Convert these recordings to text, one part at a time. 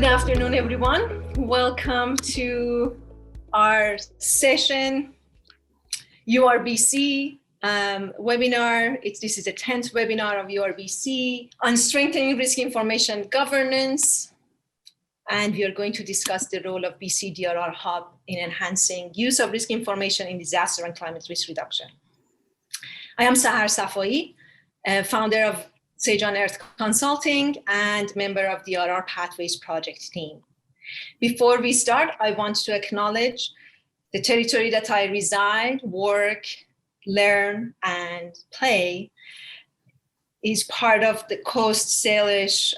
afternoon, everyone. Welcome to our session, URBC webinar. This is the 10th webinar of URBC on strengthening risk information governance. And we are going to discuss the role of BC DRR Hub in enhancing use of risk information in disaster and climate risk reduction. I am Sahar Safaie, founder of Sage on Earth Consulting and member of the DRR Pathways project team. Before we start, I want to acknowledge the territory that I reside, work, learn, and play is part of the Coast Salish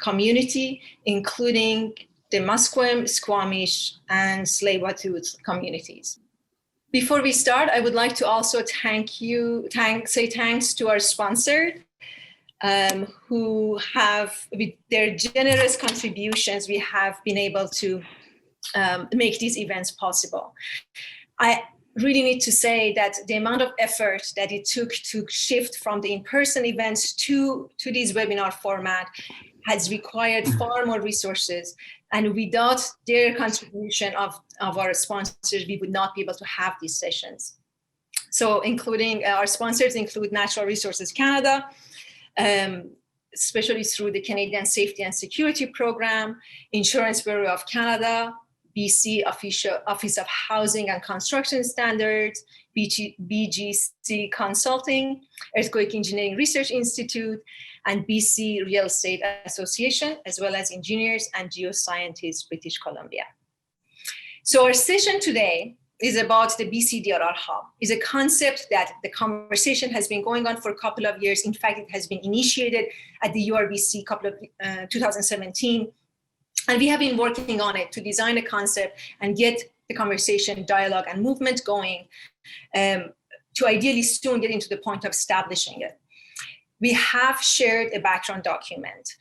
community, including the Musqueam, Squamish, and Tsleil-Waututh communities. Before we start, I would like to also say thanks to our sponsor, who have, with their generous contributions, we have been able to make these events possible. I really need to say that the amount of effort that it took to shift from the in-person events to these webinar format has required far more resources. And without their contribution of our sponsors, we would not be able to have these sessions. So including our sponsors include Natural Resources Canada, especially through the Canadian Safety and Security Program, Insurance Bureau of Canada, BC Office of Housing and Construction Standards, BGC Consulting, Earthquake Engineering Research Institute, and BC Real Estate Association, as well as Engineers and Geoscientists, British Columbia. So our session today is about the BC DRR Hub. It's a concept that the conversation has been going on for a couple of years. In fact, it has been initiated at the URBC 2017. And we have been working on it to design a concept and get the conversation, dialogue, and movement going to ideally soon get into the point of establishing it. We have shared a background document.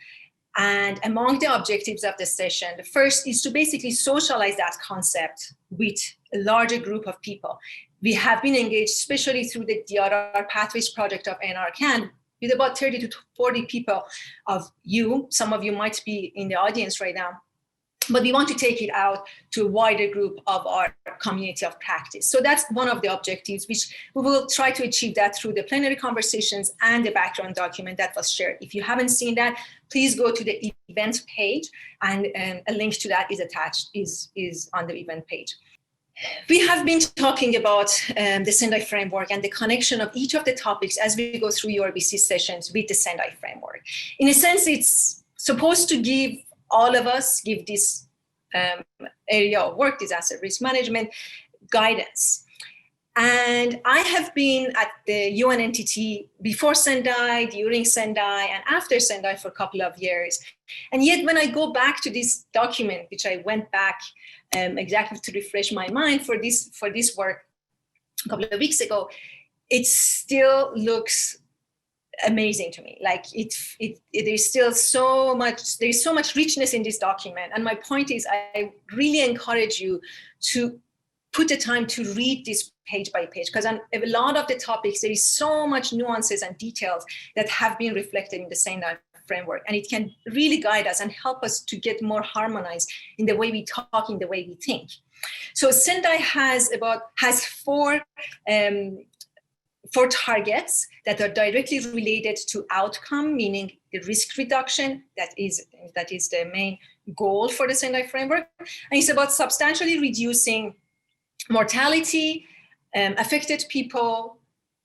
And among the objectives of the session, the first is to basically socialize that concept with a larger group of people. We have been engaged, especially through the DRR Pathways project of NRCan, with about 30 to 40 people of you. Some of you might be in the audience right now, but we want to take it out to a wider group of our community of practice. So that's one of the objectives, which we will try to achieve that through the plenary conversations and the background document that was shared. If you haven't seen that, please go to the event page, and a link to that is attached, is on the event page. We have been talking about the Sendai framework and the connection of each of the topics as we go through URBC sessions with the Sendai framework. In a sense, it's supposed to give all of us, give this area of work, disaster risk management, guidance. And I have been at the UN entity before Sendai, during Sendai, and after Sendai for a couple of years. And yet when I go back to this document, which I went back exactly to refresh my mind for this work a couple of weeks ago, it still looks amazing to me. Like there's still so much richness in this document. And my point is, I really encourage you to put the time to read this page by page, because on a lot of the topics, there is so much nuances and details that have been reflected in the Sendai framework, and it can really guide us and help us to get more harmonized in the way we talk, in the way we think. So Sendai has four targets that are directly related to outcome, meaning the risk reduction. That is the main goal for the Sendai framework. And it's about substantially reducing mortality, affected people,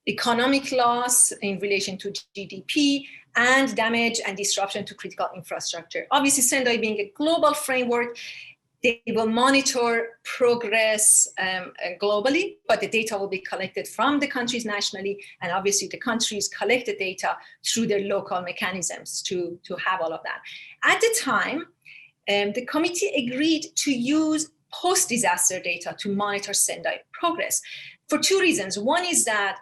economic loss in relation to GDP, and damage and disruption to critical infrastructure. Obviously, Sendai being a global framework, they will monitor progress globally, but the data will be collected from the countries nationally, and obviously the countries collect the data through their local mechanisms to have all of that. At the time, the committee agreed to use post-disaster data to monitor Sendai progress for two reasons. One is that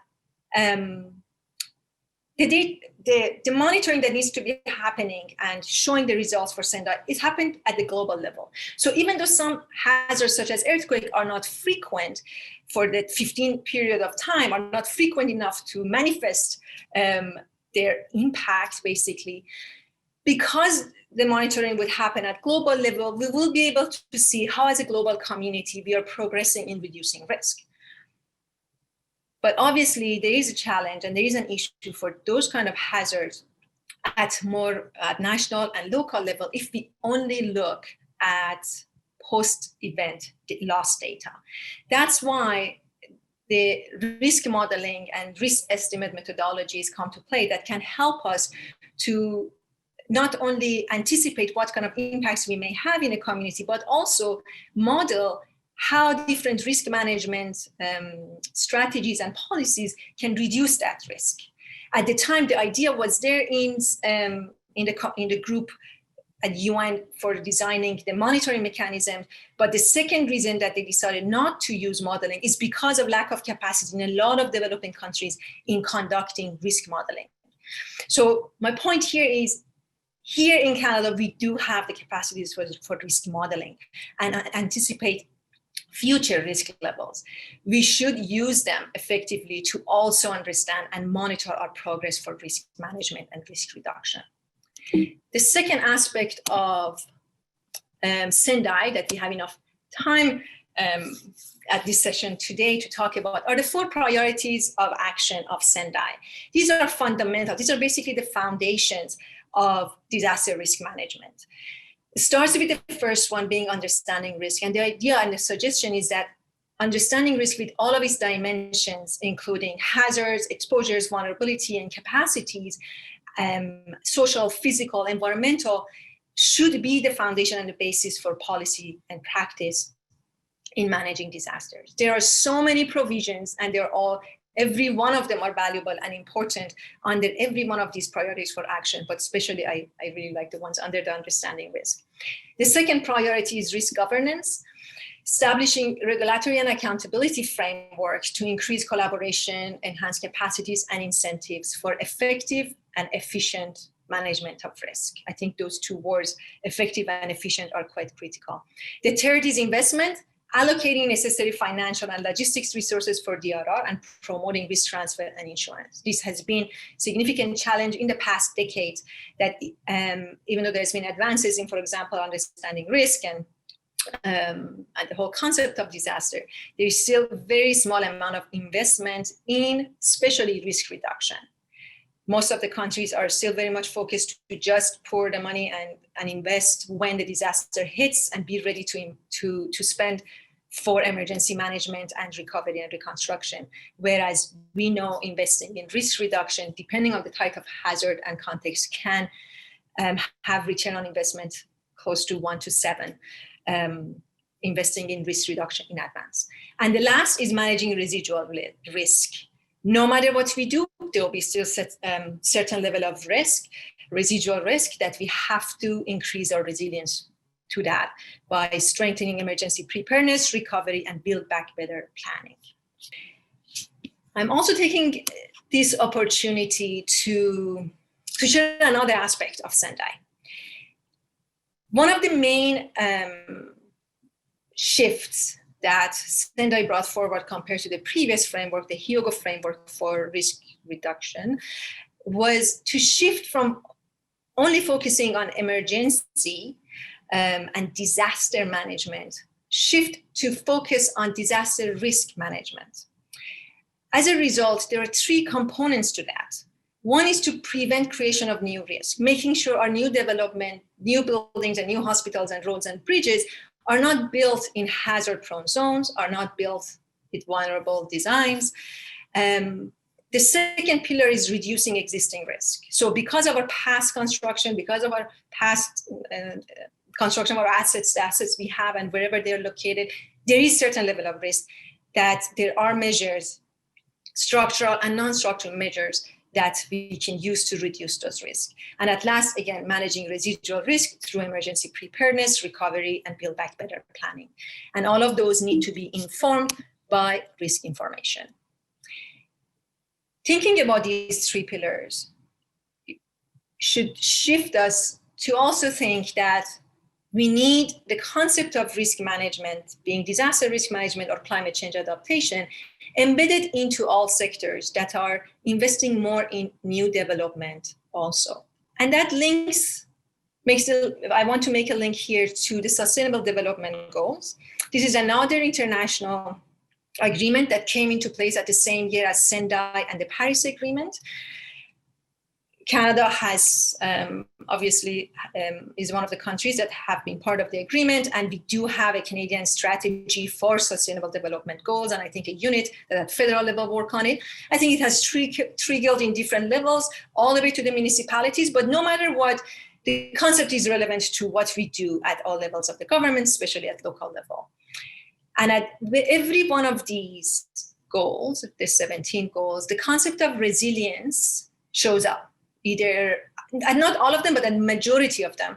the monitoring that needs to be happening and showing the results for Sendai, it happened at the global level. So even though some hazards such as earthquake are not frequent for the 15 period of time, are not frequent enough to manifest their impact, basically, because the monitoring would happen at global level, we will be able to see how as a global community we are progressing in reducing risk. But obviously there is a challenge and there is an issue for those kind of hazards at national and local level if we only look at post-event loss data. That's why the risk modeling and risk estimate methodologies come to play that can help us to not only anticipate what kind of impacts we may have in a community, but also model how different risk management strategies and policies can reduce that risk. At the time, the idea was there in the group at UN for designing the monitoring mechanism, but the second reason that they decided not to use modeling is because of lack of capacity in a lot of developing countries in conducting risk modeling. So my point here is, here in Canada, we do have the capacities for risk modeling and anticipate future risk levels. We should use them effectively to also understand and monitor our progress for risk management and risk reduction. The second aspect of Sendai that we have enough time at this session today to talk about are the 4 priorities of action of Sendai. These are fundamental. These are basically the foundations of disaster risk management. It starts with the first one being understanding risk. And the idea and the suggestion is that understanding risk with all of its dimensions, including hazards, exposures, vulnerability, and capacities, social, physical, environmental, should be the foundation and the basis for policy and practice in managing disasters. There are so many provisions, and every one of them are valuable and important under every one of these priorities for action, but especially I really like the ones under the understanding risk. The second priority is risk governance, establishing regulatory and accountability frameworks to increase collaboration, enhance capacities and incentives for effective and efficient management of risk. I think those 2 words, effective and efficient, are quite critical. The third is investment, allocating necessary financial and logistics resources for DRR and promoting risk transfer and insurance. This has been a significant challenge in the past decades that even though there's been advances in, for example, understanding risk and the whole concept of disaster, there is still a very small amount of investment in especially risk reduction. Most of the countries are still very much focused to just pour the money and invest when the disaster hits and be ready to spend for emergency management and recovery and reconstruction. Whereas we know investing in risk reduction, depending on the type of hazard and context, can have return on investment close to 1 to 7, investing in risk reduction in advance. And the last is managing residual risk. No matter what we do, there will be still certain level of risk, residual risk, that we have to increase our resilience to that by strengthening emergency preparedness, recovery, and build back better planning. I'm also taking this opportunity to share another aspect of Sendai. One of the main shifts that Sendai brought forward compared to the previous framework, the Hyogo framework for risk reduction, was to shift from only focusing on emergency and disaster management, shift to focus on disaster risk management. As a result, there are 3 components to that. One is to prevent creation of new risk, making sure our new development, new buildings and new hospitals and roads and bridges are not built in hazard-prone zones, are not built with vulnerable designs. The second pillar is reducing existing risk. So because of our past construction, because of our past construction of our assets, the assets we have and wherever they're located, there is certain level of risk that there are measures, structural and non-structural measures, that we can use to reduce those risks. And at last, again, managing residual risk through emergency preparedness, recovery, and build back better planning. And all of those need to be informed by risk information. Thinking about these 3 pillars should shift us to also think that we need the concept of risk management, being disaster risk management or climate change adaptation, embedded into all sectors that are investing more in new development also. And that links I want to make a link here to the Sustainable Development Goals. This is another international agreement that came into place at the same year as Sendai and the Paris Agreement. Canada has obviously is one of the countries that have been part of the agreement, and we do have a Canadian strategy for sustainable development goals, and I think a unit that at federal level work on it. I think it has triggered in different levels, all the way to the municipalities, but no matter what, the concept is relevant to what we do at all levels of the government, especially at local level. And at every one of these goals, the 17 goals, the concept of resilience shows up. Either, and not all of them, but a majority of them,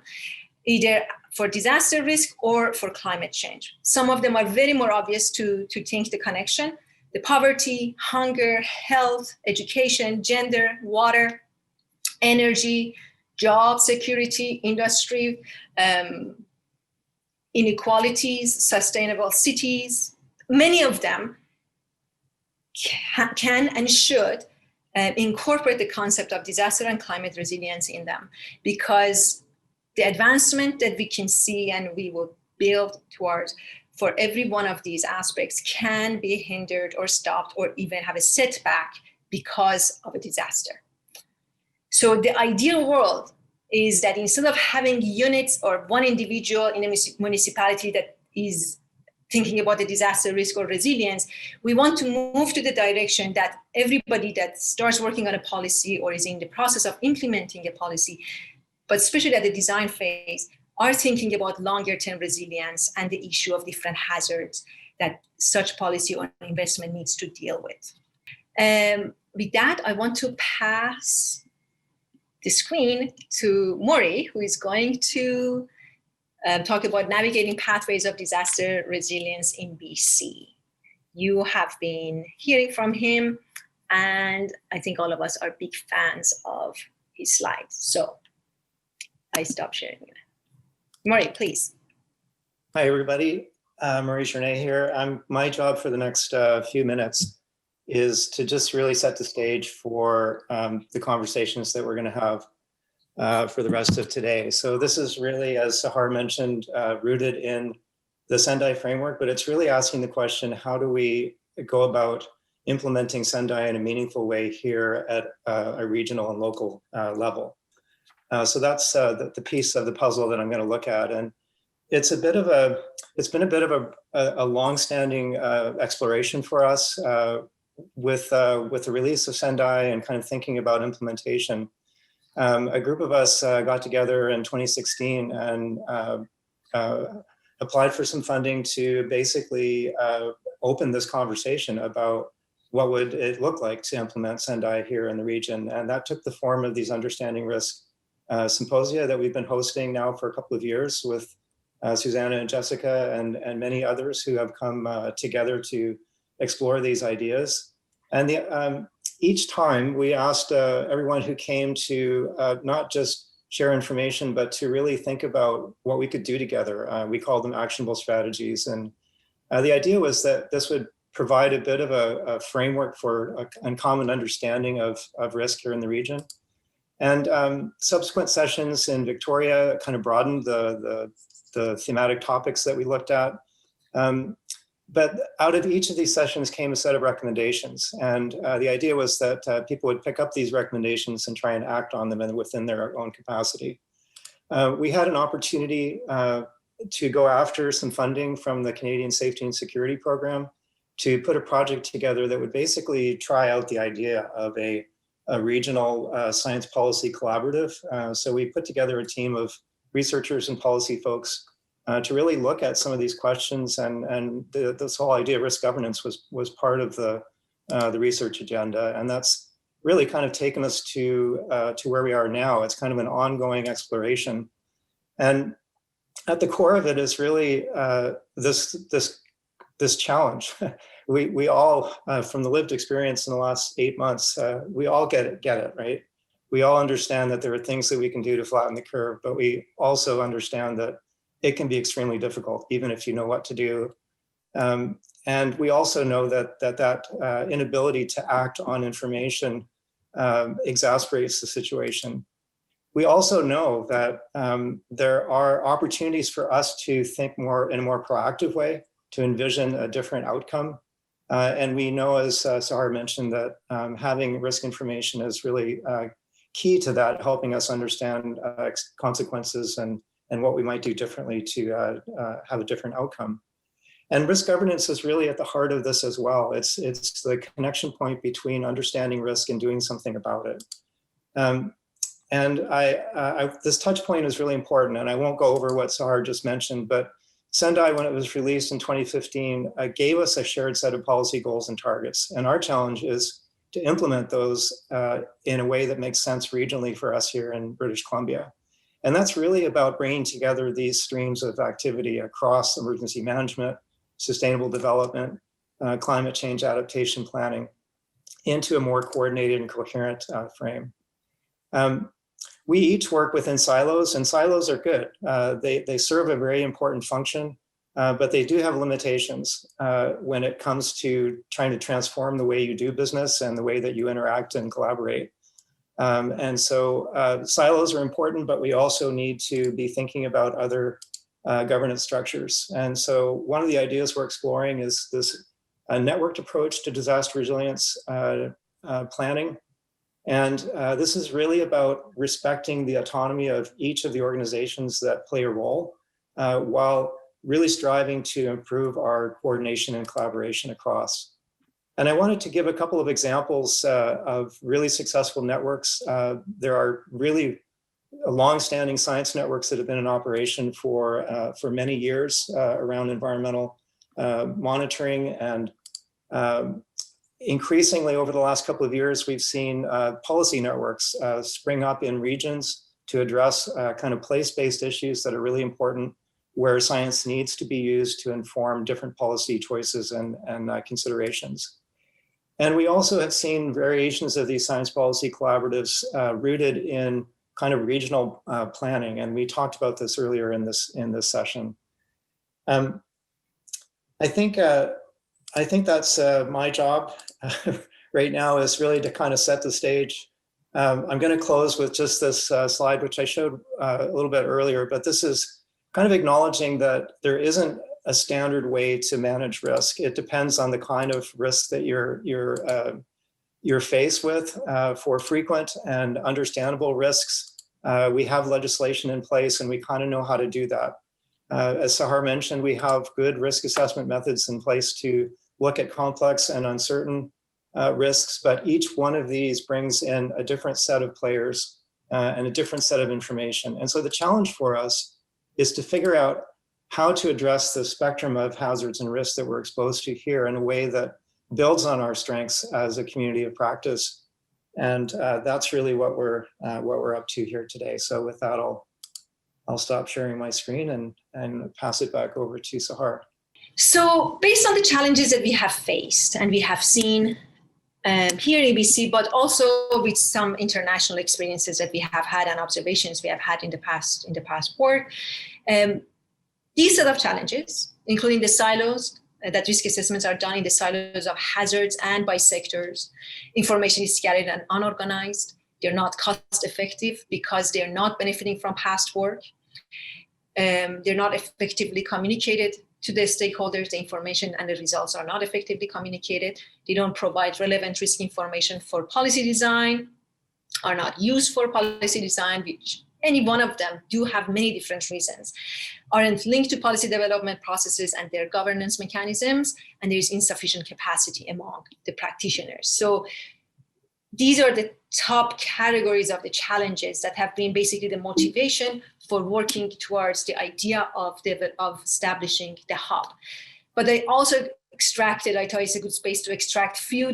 either for disaster risk or for climate change. Some of them are very more obvious to think the connection: the poverty, hunger, health, education, gender, water, energy, job security, industry, inequalities, sustainable cities. Many of them can and should incorporate the concept of disaster and climate resilience in them, because the advancement that we can see and we will build towards for every one of these aspects can be hindered or stopped or even have a setback because of a disaster. So the ideal world is that instead of having units or one individual in a municipality that is thinking about the disaster risk or resilience, we want to move to the direction that everybody that starts working on a policy or is in the process of implementing a policy, but especially at the design phase, are thinking about longer term resilience and the issue of different hazards that such policy or investment needs to deal with. With that, I want to pass the screen to Maury, who is going to talk about navigating pathways of disaster resilience in BC. You have been hearing from him, and I think all of us are big fans of his slides. So I stop sharing it. Maury, please. Hi, everybody. Journeay here. My job for the next few minutes is to just really set the stage for the conversations that we're going to have for the rest of today. So this is really, as Sahar mentioned, rooted in the Sendai framework, but it's really asking the question, how do we go about implementing Sendai in a meaningful way here at a regional and local level? So that's the piece of the puzzle that I'm going to look at. And it's been a bit of a long-standing exploration for us with the release of Sendai and kind of thinking about implementation. A group of us got together in 2016 and applied for some funding to basically open this conversation about what would it look like to implement Sendai here in the region. And that took the form of these understanding risk symposia that we've been hosting now for a couple of years with Susanna and Jessica and many others who have come together to explore these ideas. And each time we asked everyone who came to not just share information, but to really think about what we could do together. We called them actionable strategies. And the idea was that this would provide a bit of a framework for a common understanding of risk here in the region. And subsequent sessions in Victoria kind of broadened the thematic topics that we looked at. But out of each of these sessions came a set of recommendations. And the idea was that people would pick up these recommendations and try and act on them within their own capacity. We had an opportunity to go after some funding from the Canadian Safety and Security Program to put a project together that would basically try out the idea of a regional science policy collaborative. So we put together a team of researchers and policy folks to really look at some of these questions, and this whole idea of risk governance was part of the research agenda, and that's really kind of taken us to where we are now. It's kind of an ongoing exploration, and at the core of it is really this challenge. We all, from the lived experience in the last 8 months, we all get it, right? We all understand that there are things that we can do to flatten the curve, but we also understand that it can be extremely difficult, even if you know what to do. And we also know that inability to act on information exasperates the situation. we also know that there are opportunities for us to think more in a more proactive way, to envision a different outcome. And we know, as Sahar mentioned, that having risk information is really key to that, helping us understand consequences and what we might do differently to have a different outcome. And risk governance is really at the heart of this as well. It's the connection point between understanding risk and doing something about it. And this touch point is really important, and I won't go over what Sahar just mentioned, but Sendai, when it was released in 2015, gave us a shared set of policy goals and targets. And our challenge is to implement those in a way that makes sense regionally for us here in British Columbia. And that's really about bringing together these streams of activity across emergency management, sustainable development, climate change adaptation planning into a more coordinated and coherent frame. We each work within silos, and silos are good. They serve a very important function, but they do have limitations when it comes to trying to transform the way you do business and the way that you interact and collaborate. And so silos are important, but we also need to be thinking about other governance structures. And so one of the ideas we're exploring is this networked approach to disaster resilience planning. And this is really about respecting the autonomy of each of the organizations that play a role, while really striving to improve our coordination and collaboration across. And I wanted to give a couple of examples of really successful networks. There are really long-standing science networks that have been in operation for many years around environmental monitoring, and increasingly over the last couple of years, we've seen policy networks spring up in regions to address kind of place-based issues that are really important, where science needs to be used to inform different policy choices and considerations. And we also have seen variations of these science policy collaboratives rooted in kind of regional planning, and we talked about this earlier in this session. I think that's my job right now, is really to kind of set the stage. I'm going to close with just this slide, which I showed a little bit earlier, but this is kind of acknowledging that there isn't a standard way to manage risk. It depends on the kind of risk that you're faced with. For frequent and understandable risks, we have legislation in place, and we kind of know how to do that. As Sahar mentioned, we have good risk assessment methods in place to look at complex and uncertain risks, but each one of these brings in a different set of players and a different set of information. And so the challenge for us is to figure out how to address the spectrum of hazards and risks that we're exposed to here in a way that builds on our strengths as a community of practice. And that's really what we're up to here today. So with that, I'll stop sharing my screen and pass it back over to Sahar. So based on the challenges that we have faced and we have seen here in ABC, but also with some international experiences that we have had and observations we have had in the past work, these set of challenges, including the silos, that risk assessments are done in the silos of hazards and by sectors. Information is scattered and unorganized. They're not cost effective because they're not benefiting from past work. They're not effectively communicated to the stakeholders. The information and the results are not effectively communicated. They don't provide relevant risk information for policy design, are not used for policy design, which any one of them do have many different reasons, aren't linked to policy development processes and their governance mechanisms, and there is insufficient capacity among the practitioners. So these are the top categories of the challenges that have been basically the motivation for working towards the idea of establishing the hub. But they also extracted, I thought it's a good space to extract few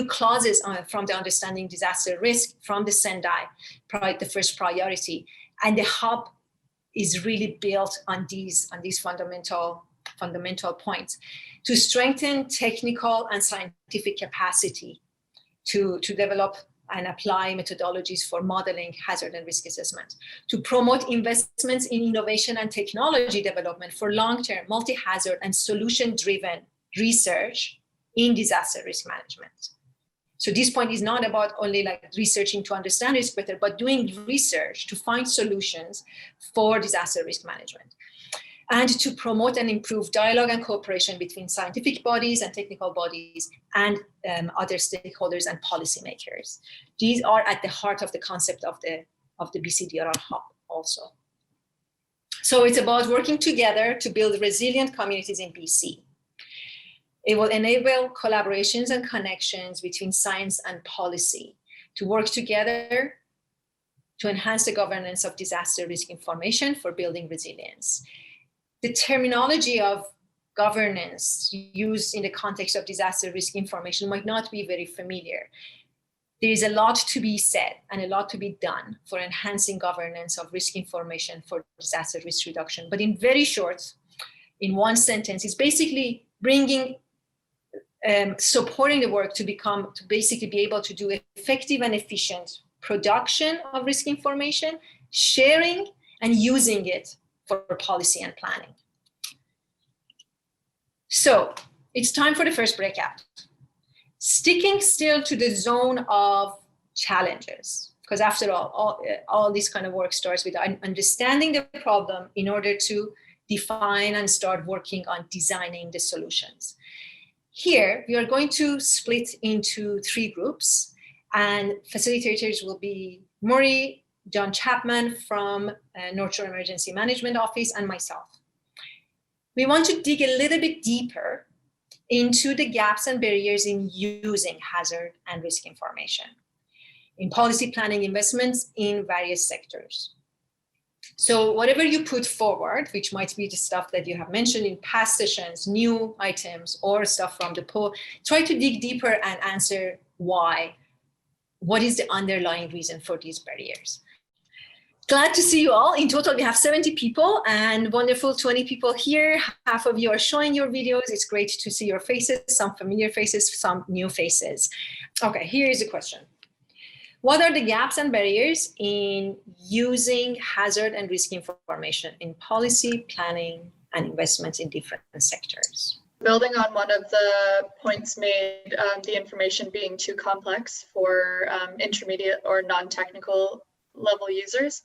clauses from the understanding disaster risk from the Sendai, the first priority. And the hub is really built on these fundamental points to strengthen technical and scientific capacity to develop and apply methodologies for modeling hazard and risk assessment, to promote investments in innovation and technology development for long-term, multi-hazard and solution-driven research in disaster risk management. So this point is not about only like researching to understand risk better, but doing research to find solutions for disaster risk management, and to promote and improve dialogue and cooperation between scientific bodies and technical bodies and other stakeholders and policymakers. These are at the heart of the concept of the BC DRR Hub also. So it's about working together to build resilient communities in BC. It will enable collaborations and connections between science and policy to work together to enhance the governance of disaster risk information for building resilience. The terminology of governance used in the context of disaster risk information might not be very familiar. There is a lot to be said and a lot to be done for enhancing governance of risk information for disaster risk reduction. But in very short, in one sentence, it's basically bringing, supporting the work to basically be able to do effective and efficient production of risk information, sharing and using it for policy and planning. So it's time for the first breakout. Sticking still to the zone of challenges, because after all this kind of work starts with understanding the problem in order to define and start working on designing the solutions. Here, we are going to split into 3 groups, and facilitators will be Maury, John Chapman from North Shore Emergency Management Office, and myself. We want to dig a little bit deeper into the gaps and barriers in using hazard and risk information in policy planning investments in various sectors. So whatever you put forward, which might be the stuff that you have mentioned in past sessions, new items, or stuff from the poll, try to dig deeper and answer why. What is the underlying reason for these barriers? Glad to see you all. In total, we have 70 people and wonderful 20 people here. Half of you are showing your videos. It's great to see your faces, some familiar faces, some new faces. Okay, here is the question. What are the gaps and barriers in using hazard and risk information in policy, planning, and investments in different sectors? Building on one of the points made, the information being too complex for intermediate or non-technical level users,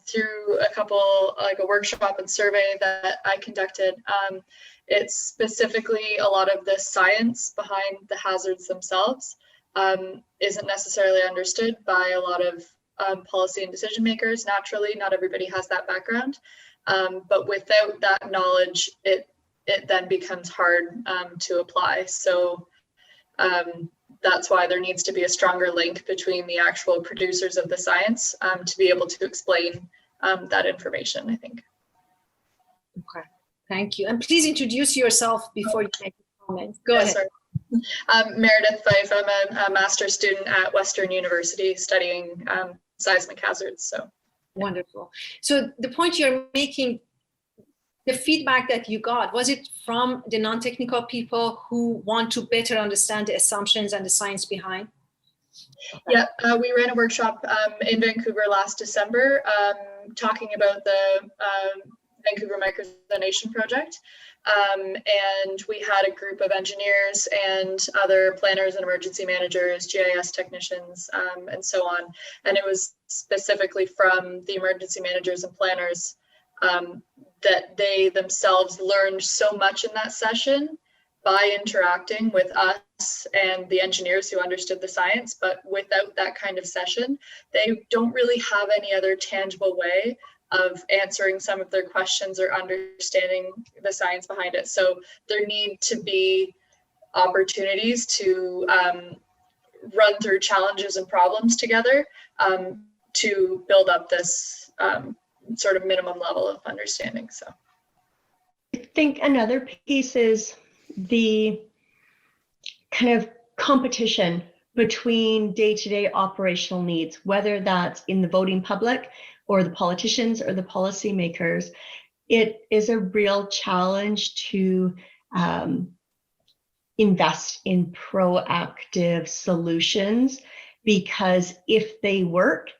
through a workshop and survey that I conducted, it's specifically a lot of the science behind the hazards themselves isn't necessarily understood by a lot of policy and decision makers. Naturally, not everybody has that background, but without that knowledge, it then becomes hard to apply. So that's why there needs to be a stronger link between the actual producers of the science to be able to explain that information, I think. Okay, thank you. And please introduce yourself before you make a comment. Go ahead. Sorry. Meredith Fife. I'm a master's student at Western University studying seismic hazards. So wonderful. So the point you're making, the feedback that you got, was it from the non-technical people who want to better understand the assumptions and the science behind? Yeah, we ran a workshop in Vancouver last December talking about the Vancouver Micronation project. And we had a group of engineers and other planners and emergency managers, GIS technicians, and so on. And it was specifically from the emergency managers and planners that they themselves learned so much in that session by interacting with us and the engineers who understood the science. But without that kind of session, they don't really have any other tangible way of answering some of their questions or understanding the science behind it. So there need to be opportunities to run through challenges and problems together to build up this sort of minimum level of understanding. So I think another piece is the kind of competition between day-to-day operational needs, whether that's in the voting public or the politicians or the policymakers. It is a real challenge to invest in proactive solutions, because if they work,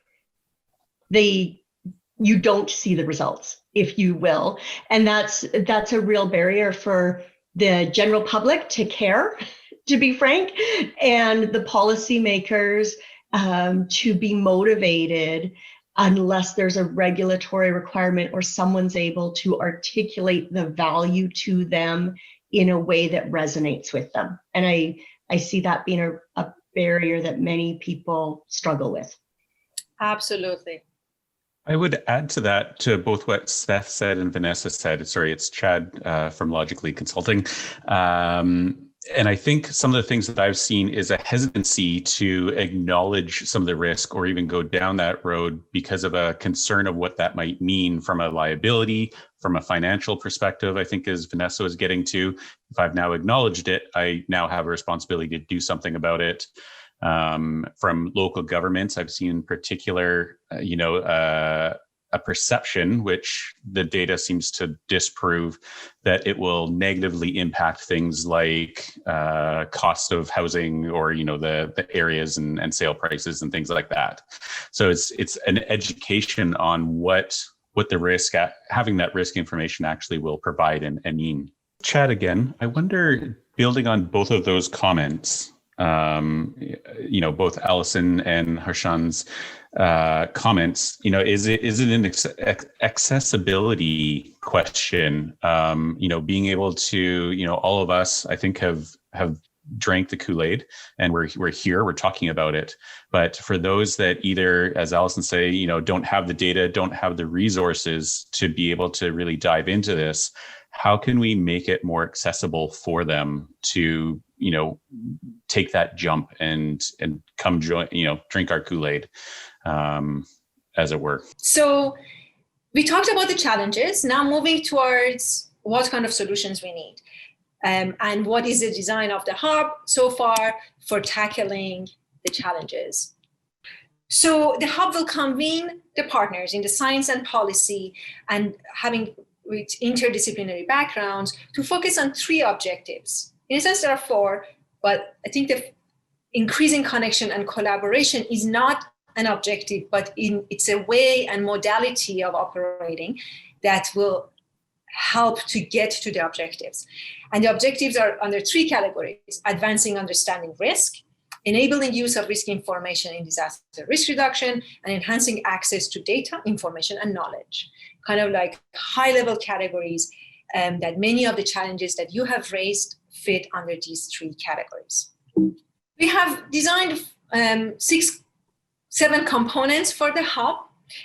you don't see the results, if you will. And that's a real barrier for the general public to care, to be frank, and the policymakers to be motivated unless there's a regulatory requirement or someone's able to articulate the value to them in a way that resonates with them. And I see that being a barrier that many people struggle with. Absolutely. I would add to that, to both what Steph said and Vanessa said. Sorry, it's Chad from Logically Consulting. And I think some of the things that I've seen is a hesitancy to acknowledge some of the risk or even go down that road because of a concern of what that might mean from a liability, from a financial perspective. I think as Vanessa was getting to, if I've now acknowledged it, I now have a responsibility to do something about it. From local governments, I've seen in particular, a perception, which the data seems to disprove, that it will negatively impact things like cost of housing or the areas and sale prices and things like that. So it's an education on what the risk, having that risk information actually will provide and mean. Chad, again, I wonder, building on both of those comments, both Allison and Harshan's comments, is it an accessibility question? Being able to, all of us, I think, have drank the Kool-Aid, and we're here, we're talking about it. But for those that either, as Allison say, don't have the data, don't have the resources to be able to really dive into this, how can we make it more accessible for them to, take that jump and come join, drink our Kool-Aid, as it were? So we talked about the challenges. Now moving towards what kind of solutions we need, and what is the design of the hub so far for tackling the challenges. So the hub will convene the partners in the science and policy and having with interdisciplinary backgrounds to focus on 3 objectives. In a sense, there are 4, but I think the increasing connection and collaboration is not an objective, but it's a way and modality of operating that will help to get to the objectives. And the objectives are under 3 categories: advancing understanding risk, enabling use of risk information in disaster risk reduction, and enhancing access to data, information, and knowledge. Kind of like high-level categories that many of the challenges that you have raised fit under these 3 categories. We have designed 7 components for the hub.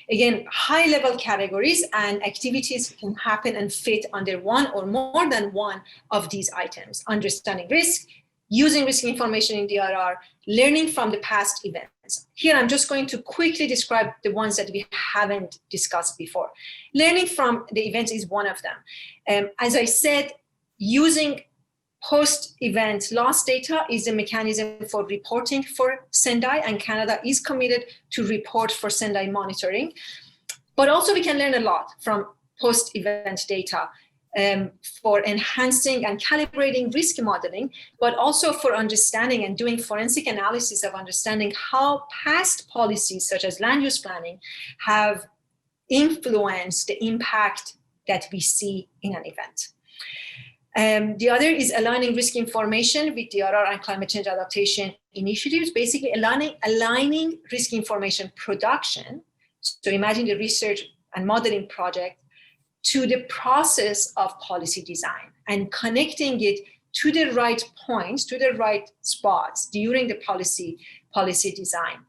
Again, high-level categories, and activities can happen and fit under one or more than one of these items: understanding risk, using risk information in DRR, learning from the past events. Here, I'm just going to quickly describe the ones that we haven't discussed before. Learning from the events is one of them. As I said, using post-event loss data is a mechanism for reporting for Sendai, and Canada is committed to report for Sendai monitoring. But also we can learn a lot from post-event data for enhancing and calibrating risk modeling, but also for understanding and doing forensic analysis of understanding how past policies such as land use planning have influenced the impact that we see in an event. The other is aligning risk information with DRR and climate change adaptation initiatives, basically aligning risk information production. So imagine the research and modeling project to the process of policy design and connecting it to the right points, to the right spots during the policy design.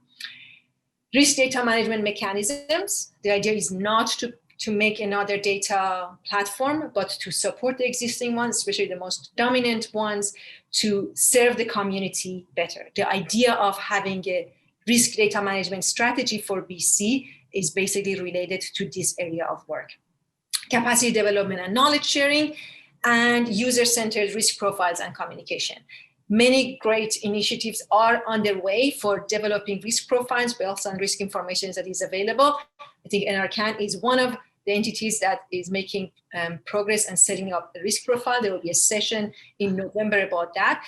Risk data management mechanisms. The idea is not to make another data platform, but to support the existing ones, especially the most dominant ones, to serve the community better. The idea of having a risk data management strategy for BC is basically related to this area of work. Capacity development and knowledge sharing, and user-centered risk profiles and communication. Many great initiatives are underway for developing risk profiles based on risk information that is available. I think NRCan is one of the entities that is making progress and setting up a risk profile. There will be a session in November about that.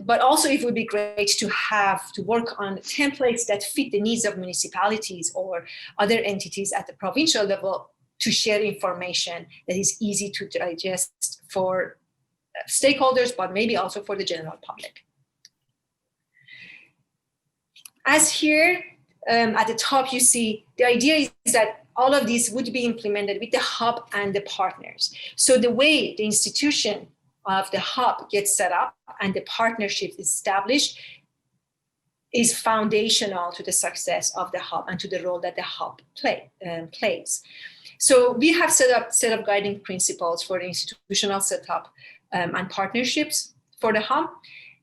But also it would be great to have to work on templates that fit the needs of municipalities or other entities at the provincial level to share information that is easy to digest for stakeholders, but maybe also for the general public. As here at the top, you see, the idea is that all of these would be implemented with the hub and the partners. So the way the institution of the hub gets set up and the partnership is established is foundational to the success of the hub and to the role that the hub plays. So we have set up guiding principles for the institutional setup and partnerships for the hub,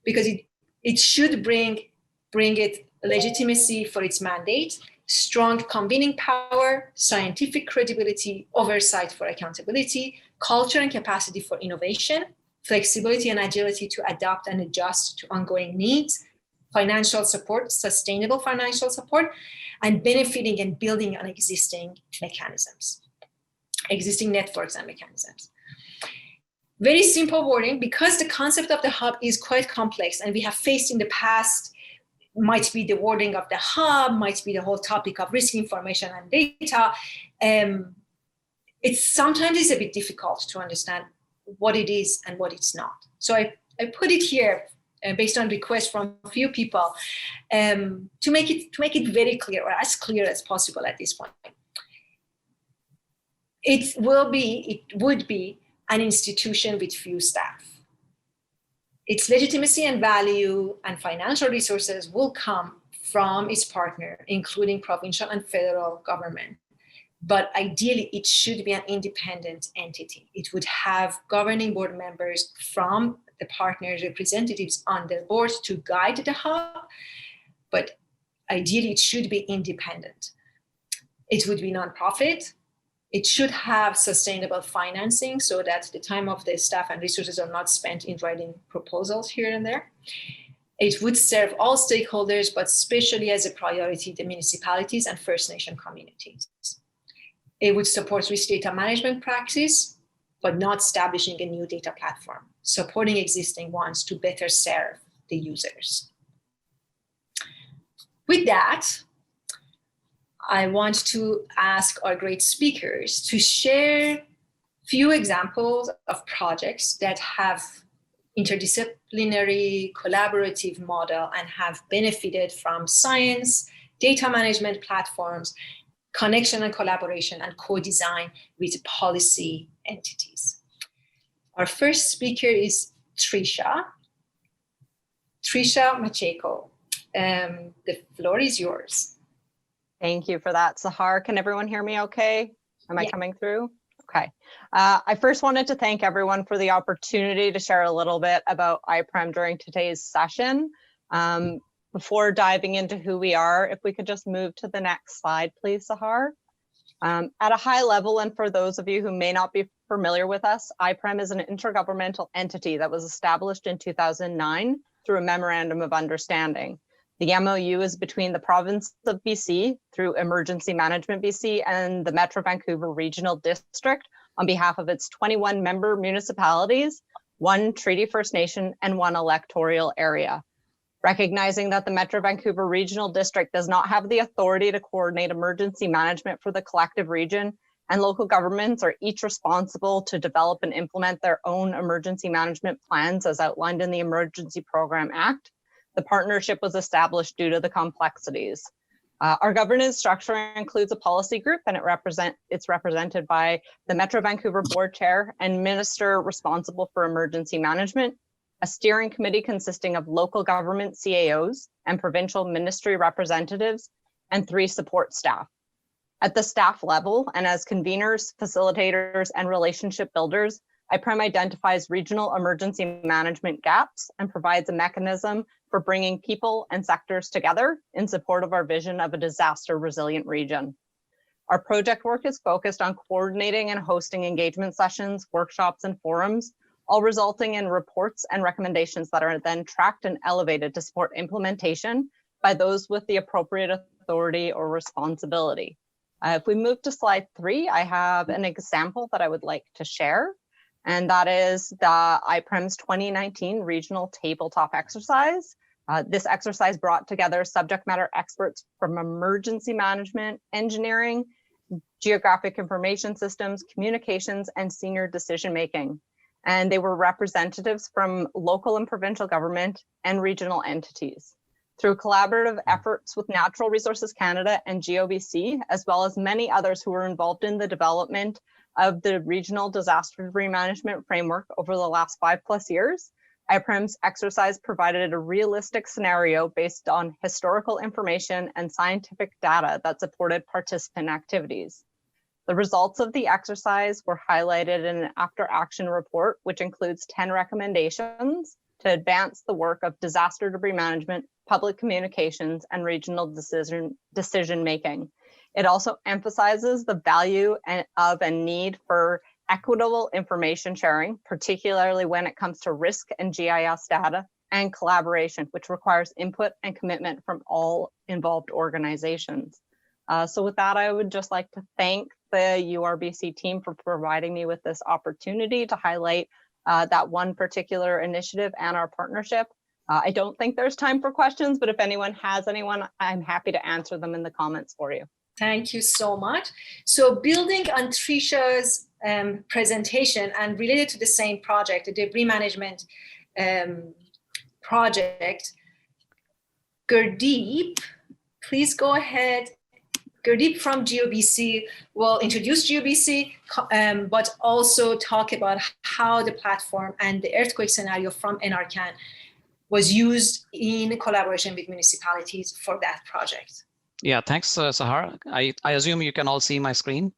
because it should bring it legitimacy for its mandate, strong convening power, scientific credibility, oversight for accountability, culture and capacity for innovation, flexibility and agility to adapt and adjust to ongoing needs, financial support, sustainable financial support, and benefiting and building on existing mechanisms, existing networks and mechanisms. Very simple wording, because the concept of the hub is quite complex, and we have faced in the past, might be the wording of the hub, might be the whole topic of risk information and data. It's sometimes a bit difficult to understand what it is and what it's not. So I put it here based on requests from a few people to make it very clear, or as clear as possible at this point. It would be an institution with few staff. Its legitimacy and value and financial resources will come from its partner, including provincial and federal government. But ideally, it should be an independent entity. It would have governing board members from the partner representatives on their board to guide the hub, but ideally it should be independent. It would be nonprofit. It should have sustainable financing so that the time of the staff and resources are not spent in writing proposals here and there. It would serve all stakeholders, but especially as a priority, the municipalities and First Nation communities. It would support risk data management practice, but not establishing a new data platform, supporting existing ones to better serve the users. With that, I want to ask our great speakers to share few examples of projects that have interdisciplinary collaborative model and have benefited from science, data management platforms, connection and collaboration, and co-design with policy entities. Our first speaker is Trisha. Trisha Maciejko. The floor is yours. Thank you for that, Sahar. Can everyone hear me okay? Am I coming through? Okay. I first wanted to thank everyone for the opportunity to share a little bit about IPREM during today's session. Before diving into who we are, if we could just move to the next slide, please, Sahar. At a high level, and for those of you who may not be familiar with us, IPREM is an intergovernmental entity that was established in 2009 through a Memorandum of Understanding. The MOU is between the province of BC through Emergency Management BC and the Metro Vancouver Regional District on behalf of its 21 member municipalities, 1 Treaty First Nation, and 1 electoral area. Recognizing that the Metro Vancouver Regional District does not have the authority to coordinate emergency management for the collective region, and local governments are each responsible to develop and implement their own emergency management plans as outlined in the Emergency Program Act, the partnership was established due to the complexities. Our governance structure includes a policy group, and it's represented by the Metro Vancouver Board Chair and Minister responsible for emergency management, a steering committee consisting of local government CAOs and provincial ministry representatives, and 3 support staff. At the staff level, and as conveners, facilitators, and relationship builders, IPREM identifies regional emergency management gaps and provides a mechanism for bringing people and sectors together in support of our vision of a disaster-resilient region. Our project work is focused on coordinating and hosting engagement sessions, workshops, and forums, all resulting in reports and recommendations that are then tracked and elevated to support implementation by those with the appropriate authority or responsibility. If we move to slide 3, I have an example that I would like to share, and that is the IPREM's 2019 regional tabletop exercise. This exercise brought together subject matter experts from emergency management, engineering, geographic information systems, communications, and senior decision-making. and they were representatives from local and provincial government and regional entities. Through collaborative efforts with Natural Resources Canada and GeoBC, as well as many others who were involved in the development of the regional disaster debris management framework over the last 5+ years, IPREM's exercise provided a realistic scenario based on historical information and scientific data that supported participant activities. The results of the exercise were highlighted in an after-action report, which includes 10 recommendations to advance the work of disaster debris management, public communications, and regional decision-making. It also emphasizes the value of and need for equitable information sharing, particularly when it comes to risk and GIS data, and collaboration, which requires input and commitment from all involved organizations. So with that, I would just like to thank the URBC team for providing me with this opportunity to highlight that one particular initiative and our partnership. I don't think there's time for questions, but if anyone has anyone, I'm happy to answer them in the comments for you. Thank you so much. So building on Trisha's presentation and related to the same project, the debris management project, Gurdeep, please go ahead. Gurdeep from GeoBC will introduce GeoBC, but also talk about how the platform and the earthquake scenario from NRCan was used in collaboration with municipalities for that project. Yeah, thanks, Sahar. I assume you can all see my screen?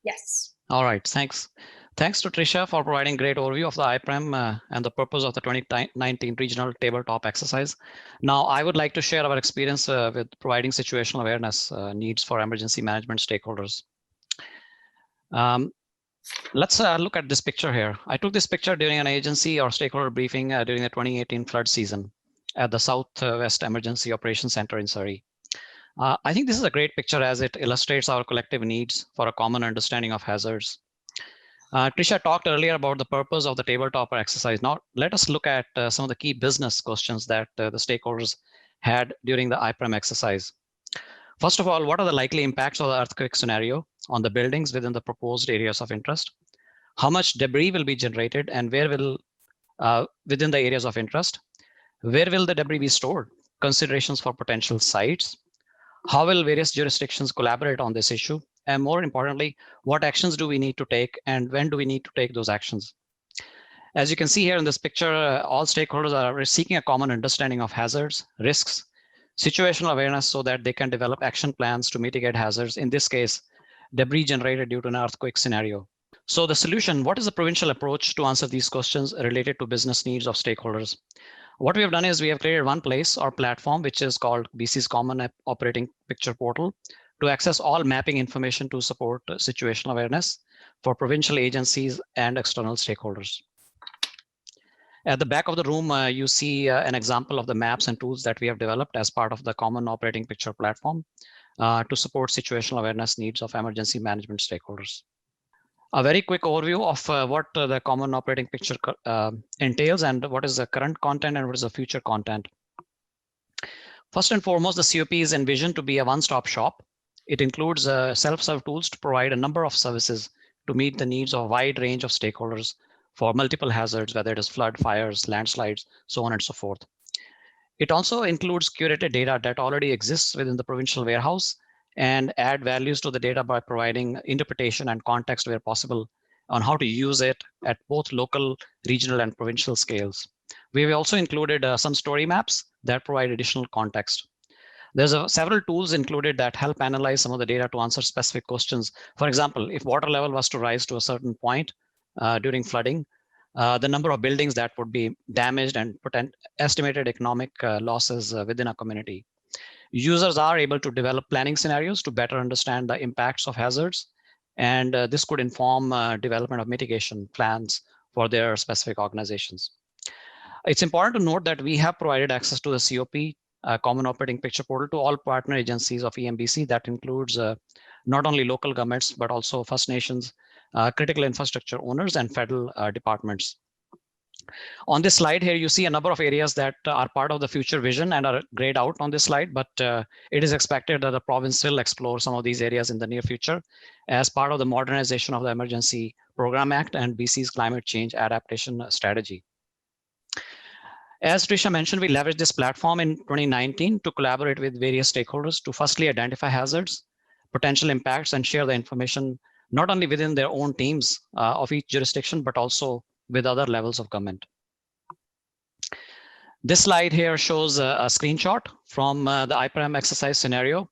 Yes. All right, thanks. Thanks to Trisha for providing great overview of the IPREM and the purpose of the 2019 regional tabletop exercise. Now, I would like to share our experience with providing situational awareness needs for emergency management stakeholders. Let's look at this picture here. I took this picture during an agency or stakeholder briefing during the 2018 flood season at the Southwest Emergency Operations Center in Surrey. I think this is a great picture as it illustrates our collective needs for a common understanding of hazards. Trisha talked earlier about the purpose of the tabletop exercise. Now, let us look at some of the key business questions that the stakeholders had during the IPREM exercise. First of all, what are the likely impacts of the earthquake scenario on the buildings within the proposed areas of interest? How much debris will be generated and where will, within the areas of interest? Where will the debris be stored? Considerations for potential sites. How will various jurisdictions collaborate on this issue? And more importantly, what actions do we need to take and when do we need to take those actions? As you can see here in this picture, all stakeholders are seeking a common understanding of hazards, risks, situational awareness so that they can develop action plans to mitigate hazards, in this case, debris generated due to an earthquake scenario. So the solution, what is the provincial approach to answer these questions related to business needs of stakeholders? What we have done is we have created one place or platform, which is called BC's Common Operating Picture Portal, to access all mapping information to support situational awareness for provincial agencies and external stakeholders. At the back of the room, you see an example of the maps and tools that we have developed as part of the Common Operating Picture platform to support situational awareness needs of emergency management stakeholders. A very quick overview of what the Common Operating Picture entails and what is the current content and what is the future content. First and foremost, the COP is envisioned to be a one-stop shop. It includes self-serve tools to provide a number of services to meet the needs of a wide range of stakeholders for multiple hazards, whether it is flood, fires, landslides, so on and so forth. It also includes curated data that already exists within the provincial warehouse and add values to the data by providing interpretation and context where possible on how to use it at both local, regional, and provincial scales. We've also included some story maps that provide additional context. There's several tools included that help analyze some of the data to answer specific questions. For example, if water level was to rise to a certain point during flooding, the number of buildings that would be damaged and estimated economic losses within a community. Users are able to develop planning scenarios to better understand the impacts of hazards, and this could inform development of mitigation plans for their specific organizations. It's important to note that we have provided access to the COP, Common Operating Picture Portal, to all partner agencies of EMBC. That includes not only local governments, but also First Nations, critical infrastructure owners, and federal departments. On this slide here, you see a number of areas that are part of the future vision and are grayed out on this slide, but it is expected that the province will explore some of these areas in the near future as part of the modernization of the Emergency Program Act and BC's climate change adaptation strategy. As Trisha mentioned, we leveraged this platform in 2019 to collaborate with various stakeholders to firstly identify hazards, potential impacts, and share the information not only within their own teams of each jurisdiction, but also with other levels of government. This slide here shows a screenshot from the IPREM exercise scenario.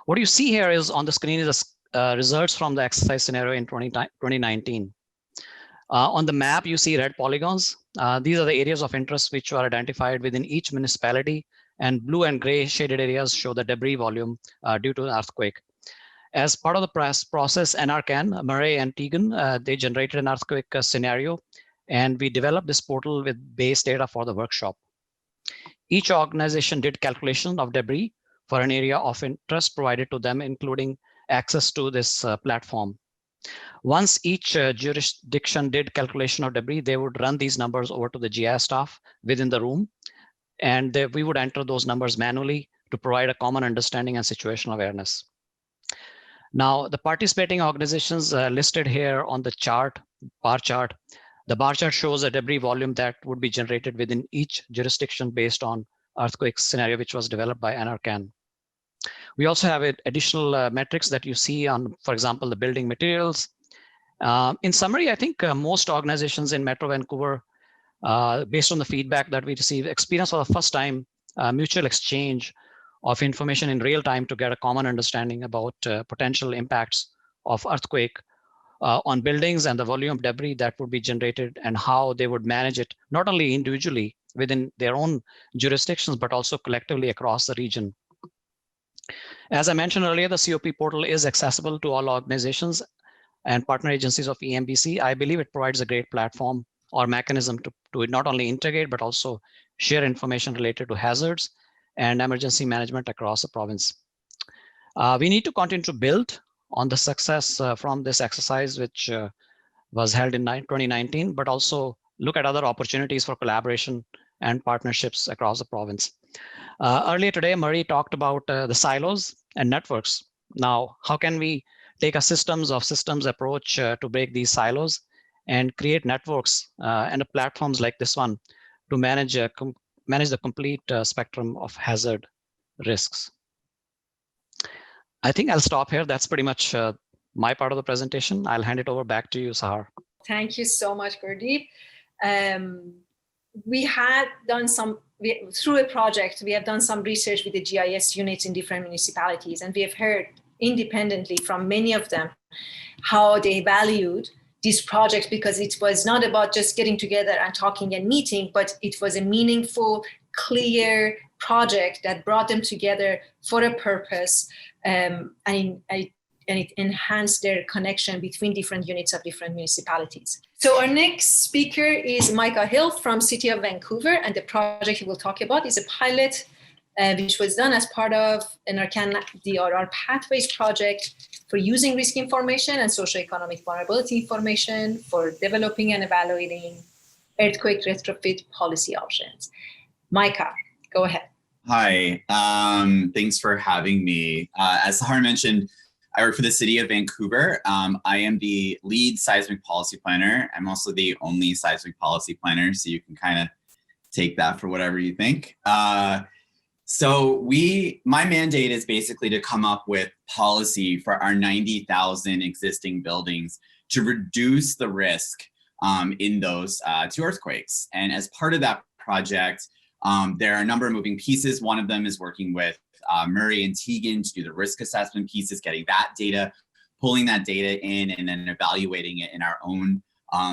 What you see here is on the screen is results from the exercise scenario in 2019. On the map, you see red polygons. These are the areas of interest which were identified within each municipality, and blue and gray shaded areas show the debris volume due to an earthquake. As part of the process, NRCan, Murray and Tegan, they generated an earthquake scenario, and we developed this portal with base data for the workshop. Each organization did calculation of debris for an area of interest provided to them, including access to this platform. Once each jurisdiction did calculation of debris, they would run these numbers over to the GIS staff within the room, and we would enter those numbers manually to provide a common understanding and situational awareness. Now, the participating organizations listed here on the chart, bar chart, the bar chart shows a debris volume that would be generated within each jurisdiction based on earthquake scenario, which was developed by NRCan. We also have additional metrics that you see on, for example, the building materials. In summary, I think most organizations in Metro Vancouver, based on the feedback that we received, experience for the first time mutual exchange of information in real time to get a common understanding about potential impacts of earthquake on buildings and the volume of debris that would be generated and how they would manage it, not only individually within their own jurisdictions, but also collectively across the region. As I mentioned earlier, the COP portal is accessible to all organizations and partner agencies of EMBC. I believe it provides a great platform or mechanism to not only integrate, but also share information related to hazards and emergency management across the province. We need to continue to build on the success from this exercise, which was held in 2019, but also look at other opportunities for collaboration and partnerships across the province. Earlier today, Murray talked about the silos and networks. Now, how can we take a systems approach to break these silos and create networks and platforms like this one to manage the complete spectrum of hazard risks? I think I'll stop here. That's pretty much my part of the presentation. I'll hand it over back to you, Sahar. Thank you so much, Gurdeep. We had done through a project, we have done some research with the GIS units in different municipalities, and we have heard independently from many of them how they valued this project, because it was not about just getting together and talking and meeting, but it was a meaningful, clear project that brought them together for a purpose, and it enhanced their connection between different units of different municipalities. So our next speaker is Micah Hilt from City of Vancouver, and the project he will talk about is a pilot which was done as part of an NRCan DRR Pathways project for using risk information and socioeconomic vulnerability information for developing and evaluating earthquake retrofit policy options. Micah, go ahead. Hi, thanks for having me. As Sahar mentioned, I work for the City of Vancouver. I am the lead seismic policy planner. I'm also the only seismic policy planner, so you can kind of take that for whatever you think. So my mandate is basically to come up with policy for our 90,000 existing buildings to reduce the risk in those to earthquakes. And as part of that project, there are a number of moving pieces. One of them is working with Murray and Tegan to do the risk assessment pieces, getting that data, pulling that data in, and then evaluating it in our own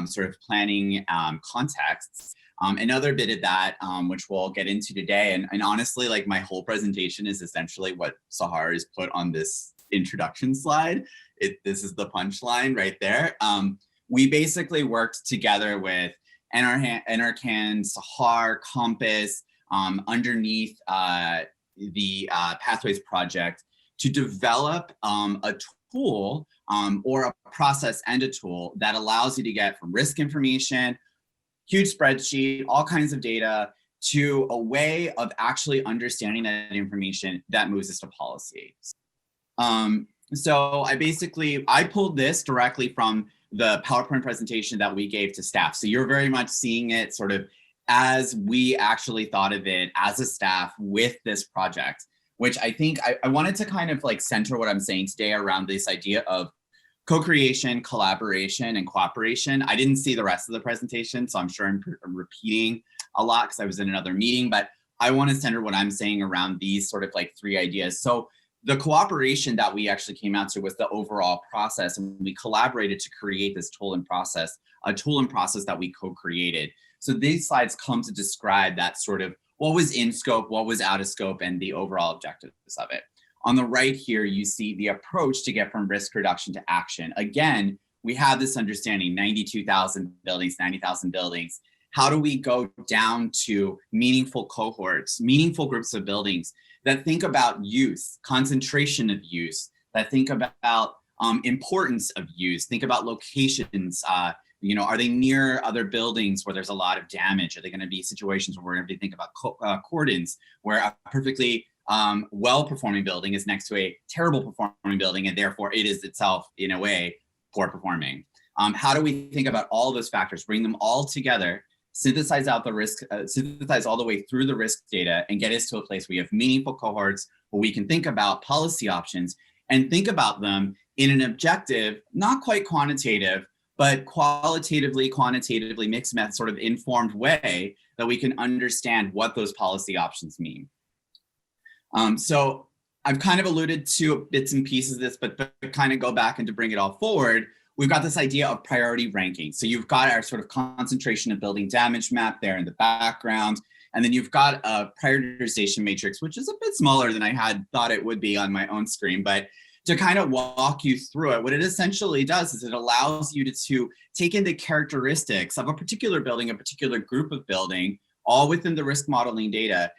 sort of planning contexts. Another bit of that, which we'll get into today, and honestly, like my whole presentation is essentially what Sahar has put on this introduction slide. This is the punchline right there. We basically worked together with NRCan, Sahar, Compass, underneath the Pathways project to develop a tool or a process and a tool that allows you to get from risk information huge spreadsheet, all kinds of data, to a way of actually understanding that information that moves us to policy. So I pulled this directly from the PowerPoint presentation that we gave to staff. So you're very much seeing it sort of as we actually thought of it as a staff with this project, which I think I wanted to kind of like center what I'm saying today around this idea of co-creation, collaboration, and cooperation. I didn't see the rest of the presentation, so I'm sure I'm repeating a lot because I was in another meeting, but I want to center what I'm saying around these sort of like three ideas. So the cooperation that we actually came out to was the overall process, and we collaborated to create this tool and process, a tool and process that we co-created. So these slides come to describe that sort of what was in scope, what was out of scope, and the overall objectives of it. On the right here, you see the approach to get from risk reduction to action. Again, we have this understanding, 92,000 buildings, 90,000 buildings. How do we go down to meaningful cohorts, meaningful groups of buildings that think about use, concentration of use, that think about importance of use, think about locations, are they near other buildings where there's a lot of damage? Are they going to be situations where we're going to think about cordons, where a perfectly well-performing building is next to a terrible performing building, and therefore it is itself, in a way, poor performing? How do we think about all those factors, bring them all together, synthesize out the risk, synthesize all the way through the risk data, and get us to a place where we have meaningful cohorts where we can think about policy options and think about them in an objective, not quite quantitative, but qualitatively, quantitatively mixed method sort of informed way that we can understand what those policy options mean. So I've kind of alluded to bits and pieces of this, but kind of go back and to bring it all forward, we've got this idea of priority ranking. So you've got our sort of concentration of building damage map there in the background. And then you've got a prioritization matrix, which is a bit smaller than I had thought it would be on my own screen. But to kind of walk you through it, what it essentially does is it allows you to take into characteristics of a particular building, a particular group of building, all within the risk modeling data,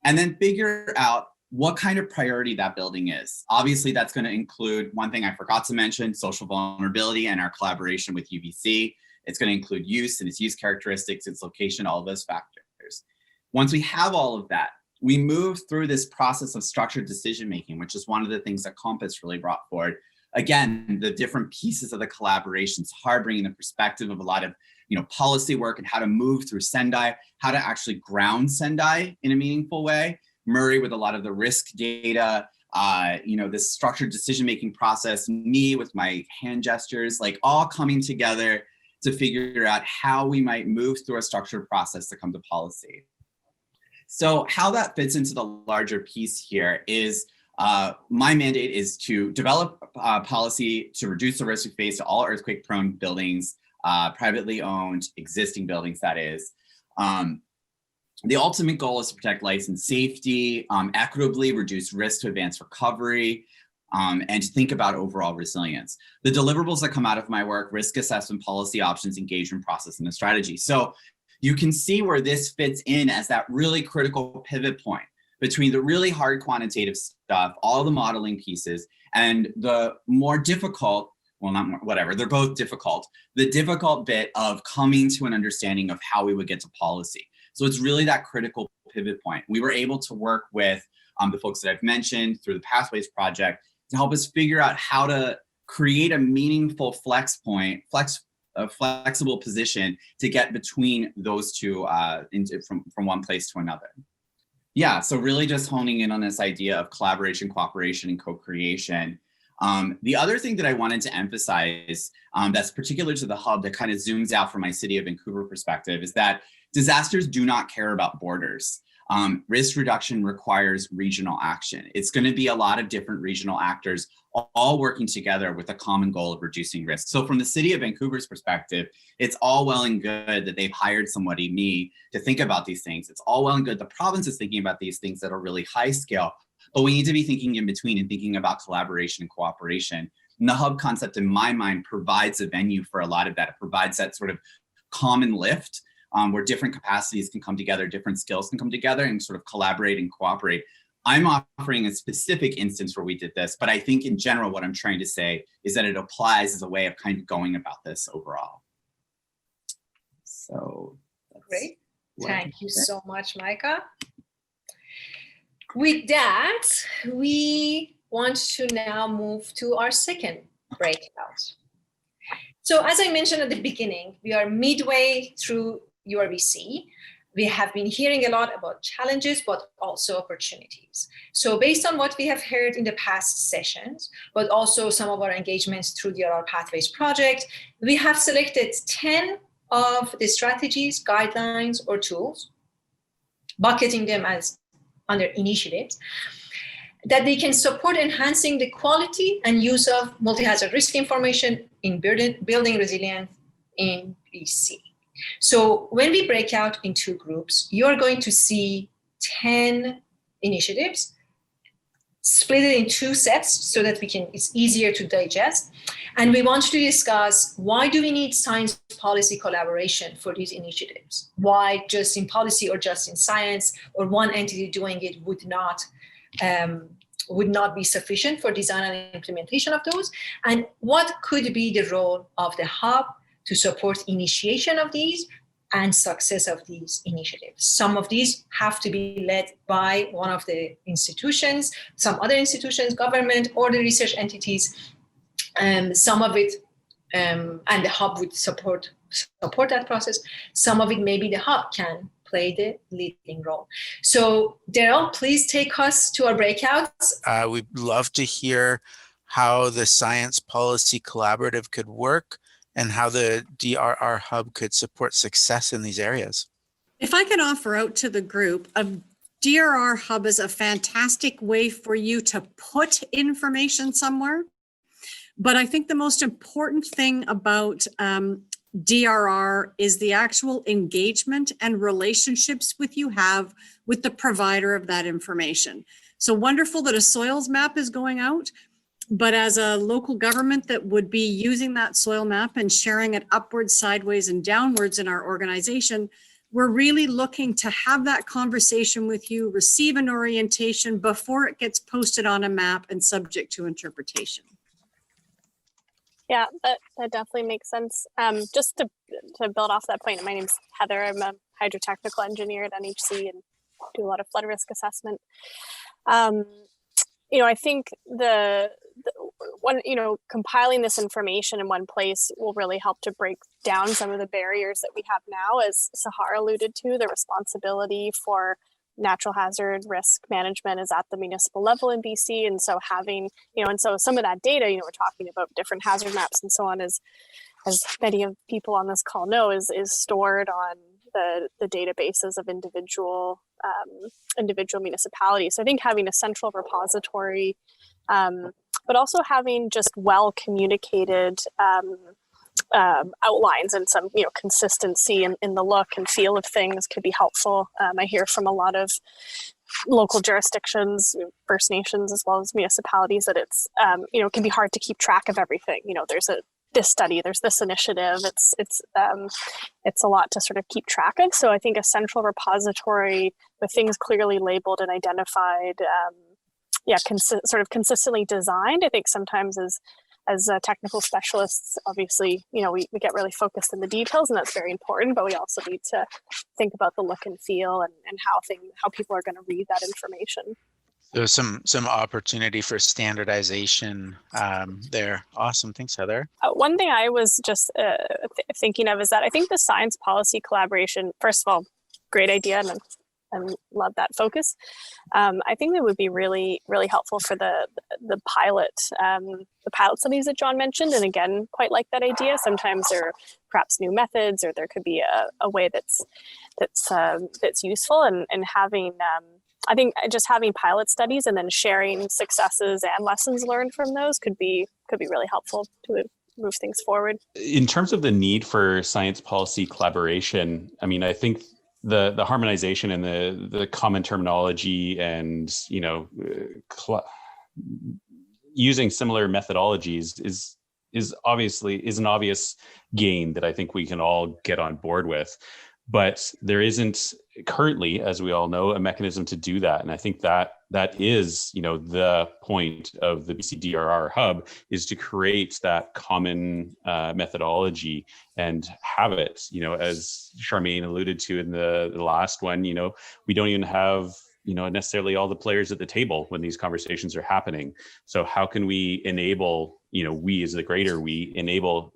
and then figure out what kind of priority that building is. Obviously, that's going to include one thing I forgot to mention, social vulnerability and our collaboration with UBC. It's going to include use and its use characteristics, its location, all of those factors. Once we have all of that, we move through this process of structured decision-making, which is one of the things that Compass really brought forward. Again, the different pieces of the collaboration, Sahar bringing the perspective of a lot of policy work and how to move through Sendai, how to actually ground Sendai in a meaningful way. Murray with a lot of the risk data, this structured decision-making process, me with my hand gestures, like all coming together to figure out how we might move through a structured process to come to policy. So how that fits into the larger piece here is my mandate is to develop policy to reduce the risk we face to all earthquake-prone buildings, privately owned, existing buildings, that is. The ultimate goal is to protect life and safety, equitably reduce risk to advance recovery, and to think about overall resilience. The deliverables that come out of my work: risk assessment, policy options, engagement process, and the strategy. So you can see where this fits in as that really critical pivot point between the really hard quantitative stuff, all the modeling pieces, and the more difficult, well, not more, whatever, they're both difficult, the difficult bit of coming to an understanding of how we would get to policy. So it's really that critical pivot point. We were able to work with the folks that I've mentioned through the Pathways Project to help us figure out how to create a meaningful flexible position to get between those two from one place to another. Yeah, so really just honing in on this idea of collaboration, cooperation, and co-creation. The other thing that I wanted to emphasize that's particular to the hub that kind of zooms out from my city of Vancouver perspective is that disasters do not care about borders. Risk reduction requires regional action. It's going to be a lot of different regional actors all working together with a common goal of reducing risk. So from the city of Vancouver's perspective, it's all well and good that they've hired somebody, me, to think about these things. It's all well and good the province is thinking about these things that are really high scale, but we need to be thinking in between and thinking about collaboration and cooperation. And the hub concept, in my mind, provides a venue for a lot of that. It provides that sort of common lift where different capacities can come together, different skills can come together and sort of collaborate and cooperate. I'm offering a specific instance where we did this, but I think in general, what I'm trying to say is that it applies as a way of kind of going about this overall. So Great. Thank you so much, Micah. With that, we want to now move to our second breakout. So as I mentioned at the beginning, we are midway through URBC. We have been hearing a lot about challenges, but also opportunities. So based on what we have heard in the past sessions, but also some of our engagements through the DRR Pathways project, we have selected 10 of the strategies, guidelines, or tools, bucketing them as under initiatives, that they can support enhancing the quality and use of multi-hazard risk information in building resilience in BC. So when we break out in two groups, you're going to see 10 initiatives split it in two sets so that it's easier to digest. And we want to discuss, why do we need science policy collaboration for these initiatives? Why just in policy or just in science, or one entity doing it would not be sufficient for design and implementation of those? And what could be the role of the hub to support initiation of these and success of these initiatives? Some of these have to be led by one of the institutions, some other institutions, government, or the research entities. Some of it, and the hub would support that process. Some of it, maybe the hub can play the leading role. So Daryl, please take us to our breakouts. We'd love to hear how the Science Policy Collaborative could work and how the DRR Hub could support success in these areas. If I could offer out to the group, a DRR Hub is a fantastic way for you to put information somewhere. But I think the most important thing about DRR is the actual engagement and relationships you have with the provider of that information. So wonderful that a soils map is going out, but as a local government that would be using that soil map and sharing it upwards, sideways, and downwards in our organization, we're really looking to have that conversation with you, receive an orientation before it gets posted on a map and subject to interpretation. Yeah, that definitely makes sense. Just to build off that point, my name's Heather. I'm a hydrotechnical engineer at NHC and do a lot of flood risk assessment. I think compiling this information in one place will really help to break down some of the barriers that we have now, as Sahar alluded to. The responsibility for natural hazard risk management is at the municipal level in BC. And so having, and so some of that data, we're talking about different hazard maps and so on, as many of people on this call know, is stored on the databases of individual municipalities. So I think having a central repository, but also having just well communicated outlines and some consistency in the look and feel of things could be helpful. I hear from a lot of local jurisdictions, First Nations, as well as municipalities, that it's it can be hard to keep track of everything. There's this study, there's this initiative. It's a lot to sort of keep track of. So I think a central repository with things clearly labeled and identified, sort of consistently designed. I think sometimes as technical specialists, obviously, we get really focused in the details, and that's very important, but we also need to think about the look and feel and how people are going to read that information. There's some opportunity for standardization there. Awesome. Thanks, Heather. One thing I was just thinking of is that I think the science policy collaboration, first of all, great idea, and love that focus. I think that would be really, really helpful for the pilot studies that John mentioned. And again, quite like that idea. Sometimes there are perhaps new methods, or there could be a way that's useful, and having. I think just having pilot studies and then sharing successes and lessons learned from those could be really helpful to move things forward. In terms of the need for science policy collaboration, I mean, I think the harmonization and the common terminology and using similar methodologies is an obvious gain that I think we can all get on board with. But there isn't currently, as we all know, a mechanism to do that. And I think that is, the point of the BC DRR Hub, is to create that common methodology and have it, as Charmaine alluded to in the last one, we don't even have necessarily all the players at the table when these conversations are happening. So how can we enable, we as the greater we enable,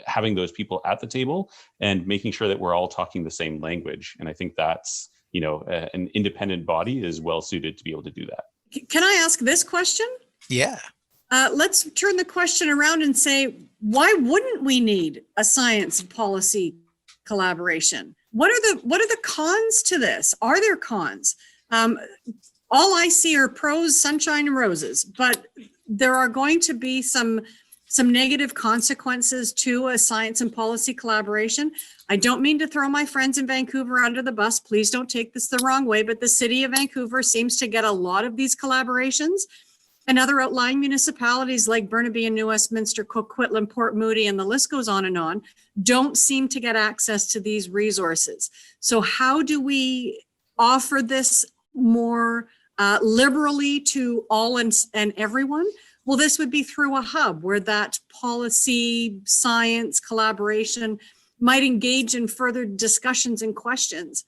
having those people at the table and making sure that we're all talking the same language. And I think that's, an independent body is well suited to be able to do that. Can I ask this question? Yeah. Let's turn the question around and say, why wouldn't we need a science and policy collaboration? What are the cons to this? Are there cons? All I see are pros, sunshine and roses, but there are going to be some negative consequences to a science and policy collaboration. I don't mean to throw my friends in Vancouver under the bus. Please don't take this the wrong way, but the city of Vancouver seems to get a lot of these collaborations, and other outlying municipalities like Burnaby and New Westminster, Coquitlam, Port Moody, and the list goes on, don't seem to get access to these resources. So how do we offer this more liberally to all and everyone? Well, this would be through a hub where that policy, science, collaboration might engage in further discussions and questions.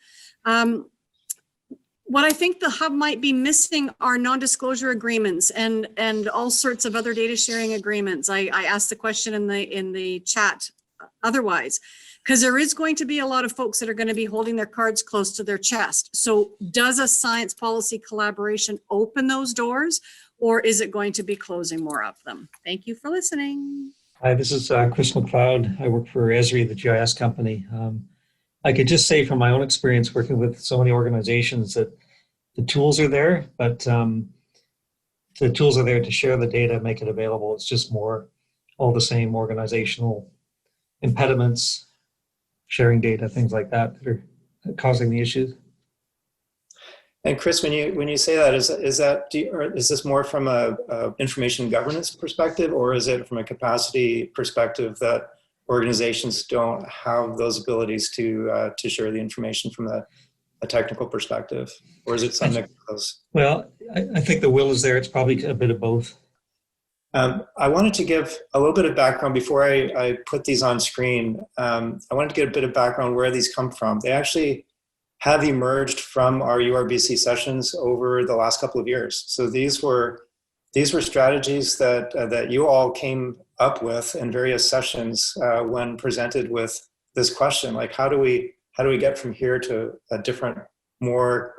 What I think the hub might be missing are non-disclosure agreements and all sorts of other data sharing agreements. I asked the question in the chat otherwise, because there is going to be a lot of folks that are going to be holding their cards close to their chest. So does a science policy collaboration open those doors, or is it going to be closing more of them? Thank you for listening. Hi, this is Chris McLeod. I work for Esri, the GIS company. I could just say from my own experience working with so many organizations that the tools are there, but the tools are there to share the data, make it available. It's just more all the same organizational impediments, sharing data, things like that are causing the issues. And Chris, when you say that, is this more from a information governance perspective, or is it from a capacity perspective that organizations don't have those abilities to share the information from a technical perspective, or is it some mix of those? Well, I think the will is there. It's probably a bit of both. I wanted to give a little bit of background before I put these on screen. I wanted to get a bit of background where these come from. They actually have emerged from our URBC sessions over the last couple of years. So these were strategies that you all came up with in various sessions when presented with this question, like how do we get from here to a different, more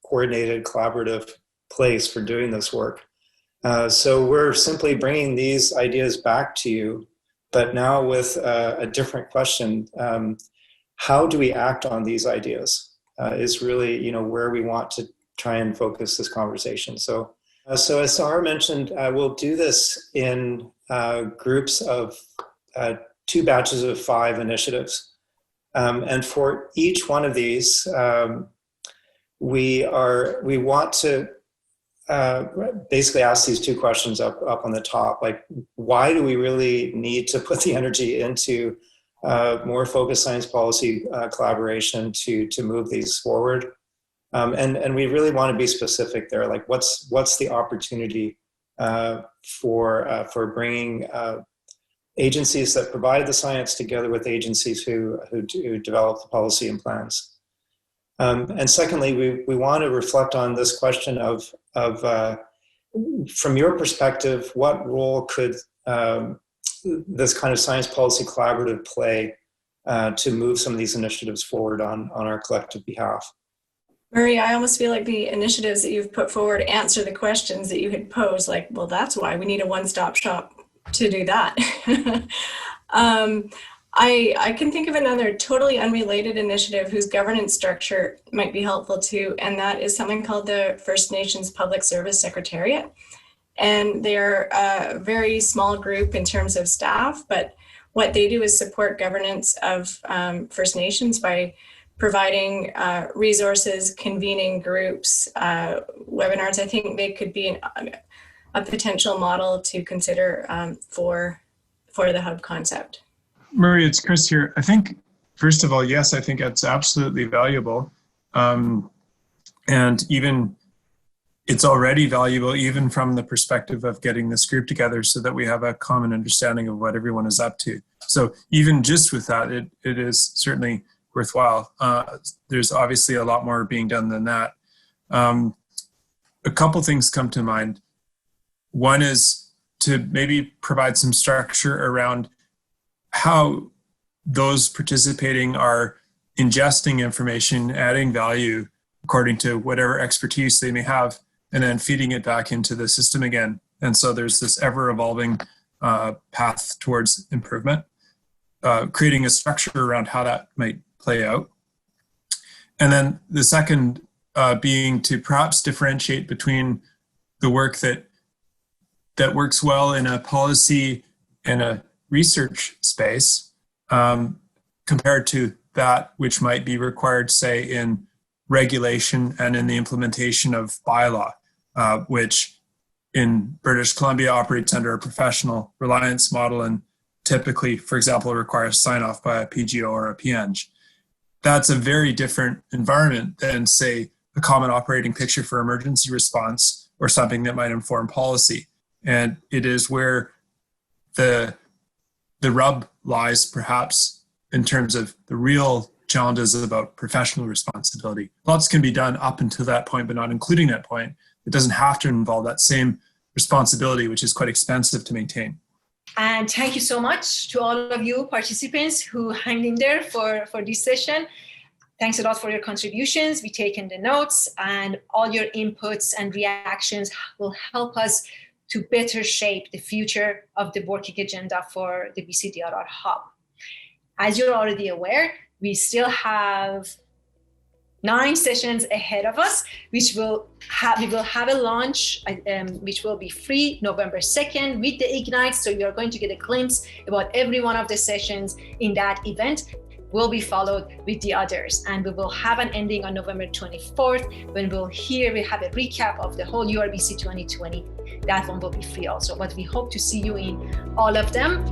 coordinated, collaborative place for doing this work. So we're simply bringing these ideas back to you, but now with a different question. How do we act on these ideas is really, where we want to try and focus this conversation. So as Sahar mentioned, we'll do this in groups of 2 batches of 5 initiatives. And for each one of these, we want to basically ask these 2 questions up on the top, like, why do we really need to put the energy into more focused science policy collaboration to move these forward? And we really want to be specific there, like what's the opportunity for bringing agencies that provide the science together with agencies who develop the policy and plans. And secondly, we want to reflect on this question of from your perspective, what role could this kind of science policy collaborative play to move some of these initiatives forward on our collective behalf? Murray, I almost feel like the initiatives that you've put forward answer the questions that you had posed, like, well, that's why we need a one-stop shop to do that. I can think of another totally unrelated initiative whose governance structure might be helpful too, and that is something called the First Nations Public Service Secretariat. And they're a very small group in terms of staff, but what they do is support governance of First Nations by providing resources, convening groups, webinars. I think they could be a potential model to consider for the hub concept. Murray, it's Chris here. I think first of all, yes, I think it's absolutely valuable. And even it's already valuable, even from the perspective of getting this group together so that we have a common understanding of what everyone is up to. So even just with that, it is certainly worthwhile. There's obviously a lot more being done than that. A couple things come to mind. One is to maybe provide some structure around how those participating are ingesting information, adding value according to whatever expertise they may have, and then feeding it back into the system again. And so there's this ever-evolving path towards improvement, creating a structure around how that might play out. And then the second being to perhaps differentiate between the work that works well in a policy and a research space compared to that which might be required, say, in regulation and in the implementation of bylaw, which in British Columbia operates under a professional reliance model and typically, for example, requires sign-off by a PGO or a PNG. That's a very different environment than, say, a common operating picture for emergency response or something that might inform policy. And it is where the rub lies, perhaps, in terms of the real challenges about professional responsibility. Lots can be done up until that point, but not including that point. It doesn't have to involve that same responsibility, which is quite expensive to maintain. And thank you so much to all of you participants who hang in there for this session. Thanks a lot for your contributions. We've taken the notes, and all your inputs and reactions will help us to better shape the future of the working agenda for the BC DRR Hub. As you're already aware, we still have 9 sessions ahead of us, which we will have a launch, which will be free November 2nd with the Ignite. So you're going to get a glimpse about every one of the sessions in that event. Will be followed with the others, and we will have an ending on November 24th when we have a recap of the whole URBC 2020. That one will be free also, but we hope to see you in all of them.